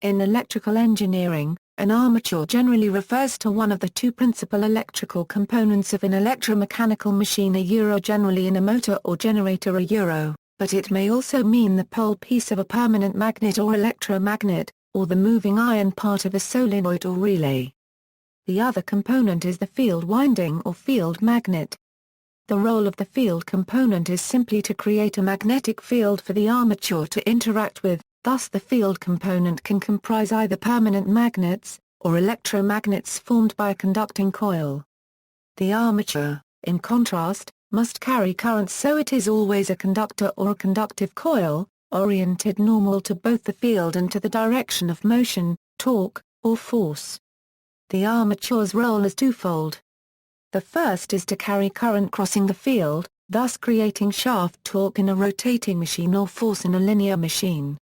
In electrical engineering, an armature generally refers to one of the two principal electrical components of an electromechanical machine, generally in a motor or generator, but it may also mean the pole piece of a permanent magnet or electromagnet, or the moving iron part of a solenoid or relay. The other component is the field winding or field magnet. The role of the field component is simply to create a magnetic field for the armature to interact with, thus the field component can comprise either permanent magnets, or electromagnets formed by a conducting coil. The armature, in contrast, must carry current, so it is always a conductor or a conductive coil, oriented normal to both the field and to the direction of motion, torque, or force. The armature's role is twofold. The first is to carry current crossing the field, thus creating shaft torque in a rotating machine or force in a linear machine.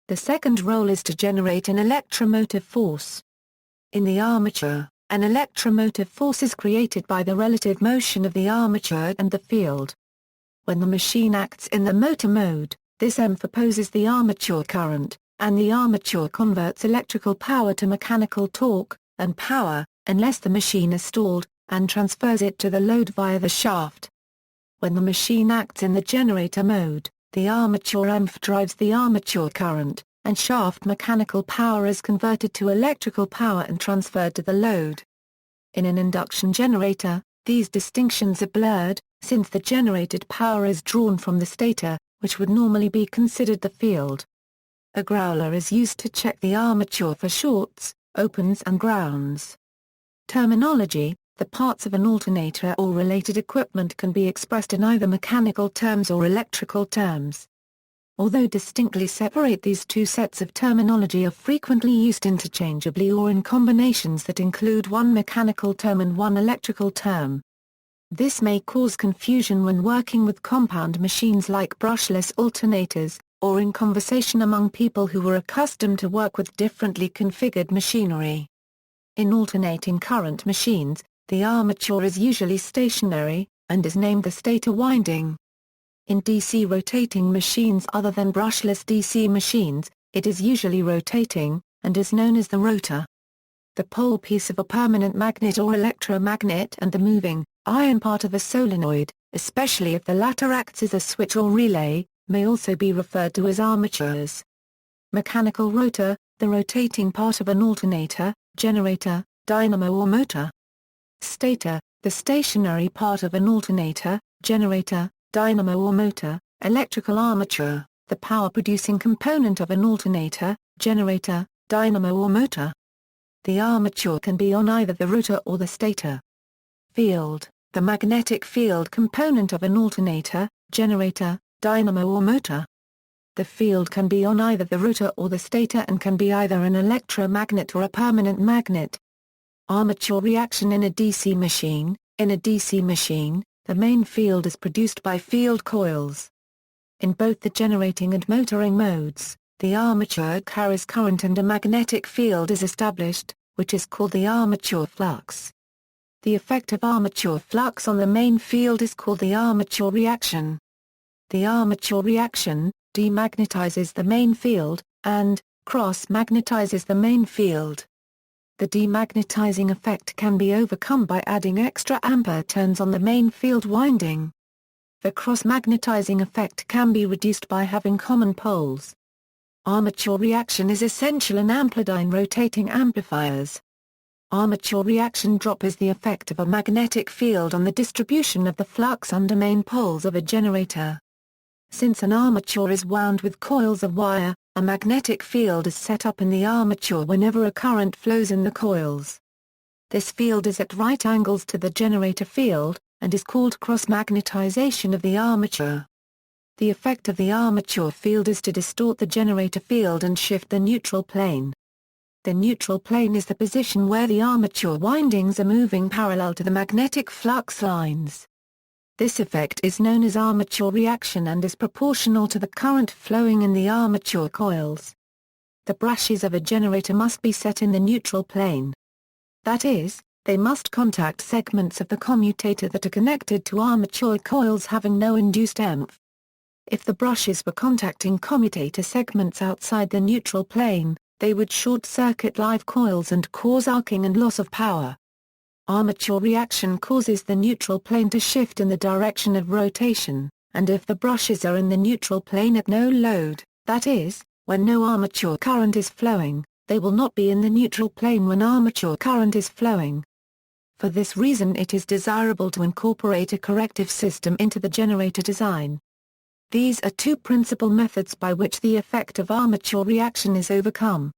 The second role is to generate an electromotive force. In the armature, an electromotive force is created by the relative motion of the armature and the field. When the machine acts in the motor mode, this opposes the armature current, and the armature converts electrical power to mechanical torque and power, unless the machine is stalled, and transfers it to the load via the shaft. When the machine acts in the generator mode, the armature drives the armature current, and shaft mechanical power is converted to electrical power and transferred to the load. In an induction generator, these distinctions are blurred, since the generated power is drawn from the stator, which would normally be considered the field. A growler is used to check the armature for shorts, opens and grounds. Terminology: the parts of an alternator or related equipment can be expressed in either mechanical terms or electrical terms. Although distinctly separate, these two sets of terminology are frequently used interchangeably or in combinations that include one mechanical term and one electrical term. This may cause confusion when working with compound machines like brushless alternators, or in conversation among people who are accustomed to work with differently configured machinery. In alternating current machines, the armature is usually stationary, and is named the stator winding. In DC rotating machines other than brushless DC machines, it is usually rotating, and is known as the rotor. The pole piece of a permanent magnet or electromagnet and the moving, iron part of a solenoid, especially if the latter acts as a switch or relay, may also be referred to as armatures. Mechanical rotor, the rotating part of an alternator, generator, dynamo or motor. Stator, the stationary part of an alternator, generator, dynamo or motor. Electrical armature, the power-producing component of an alternator, generator, dynamo or motor. The armature can be on either the rotor or the stator. Field, the magnetic field component of an alternator, generator, dynamo or motor. The field can be on either the rotor or the stator and can be either an electromagnet or a permanent magnet. Armature reaction in a DC machine. In a DC machine, the main field is produced by field coils. In both the generating and motoring modes, the armature carries current and a magnetic field is established, which is called the armature flux. The effect of armature flux on the main field is called the armature reaction. The armature reaction demagnetizes the main field, and cross-magnetizes the main field. The demagnetizing effect can be overcome by adding extra ampere turns on the main field winding. The cross-magnetizing effect can be reduced by having common poles. Armature reaction is essential in amplitude rotating amplifiers. Armature reaction drop is the effect of a magnetic field on the distribution of the flux under main poles of a generator. Since an armature is wound with coils of wire, a magnetic field is set up in the armature whenever a current flows in the coils. This field is at right angles to the generator field, and is called cross-magnetization of the armature. The effect of the armature field is to distort the generator field and shift the neutral plane. The neutral plane is the position where the armature windings are moving parallel to the magnetic flux lines. This effect is known as armature reaction and is proportional to the current flowing in the armature coils. The brushes of a generator must be set in the neutral plane. That is, they must contact segments of the commutator that are connected to armature coils having no induced EMF. If the brushes were contacting commutator segments outside the neutral plane, They would short-circuit live coils and cause arcing and loss of power. Armature reaction causes the neutral plane to shift in the direction of rotation, and if the brushes are in the neutral plane at no load, that is, when no armature current is flowing, they will not be in the neutral plane when armature current is flowing. For this reason it is desirable to incorporate a corrective system into the generator design. These are two principal methods by which the effect of armature reaction is overcome.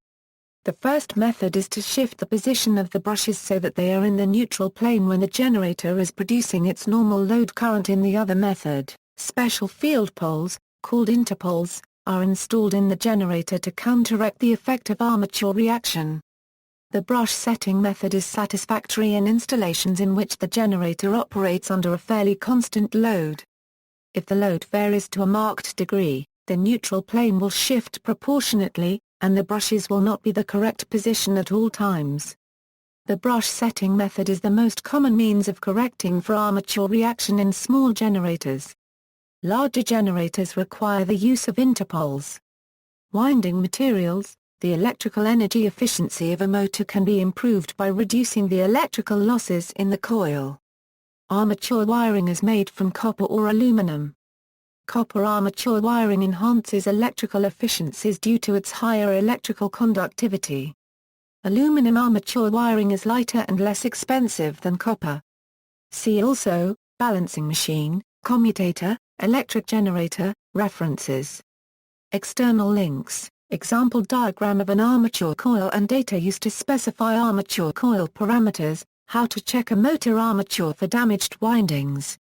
The first method is to shift the position of the brushes so that they are in the neutral plane when the generator is producing its normal load current. In the other method, special field poles, called interpoles, are installed in the generator to counteract the effect of armature reaction. The brush setting method is satisfactory in installations in which the generator operates under a fairly constant load. If the load varies to a marked degree, the neutral plane will shift proportionately, and the brushes will not be the correct position at all times. The brush setting method is the most common means of correcting for armature reaction in small generators. Larger generators require the use of interpoles. Winding materials. The electrical energy efficiency of a motor can be improved by reducing the electrical losses in the coil. Armature wiring is made from copper or aluminum. Copper armature wiring enhances electrical efficiencies due to its higher electrical conductivity. Aluminum armature wiring is lighter and less expensive than copper. See also, balancing machine, commutator, electric generator, references. External links. Example diagram of an armature coil and data used to specify armature coil parameters, how to check a motor armature for damaged windings.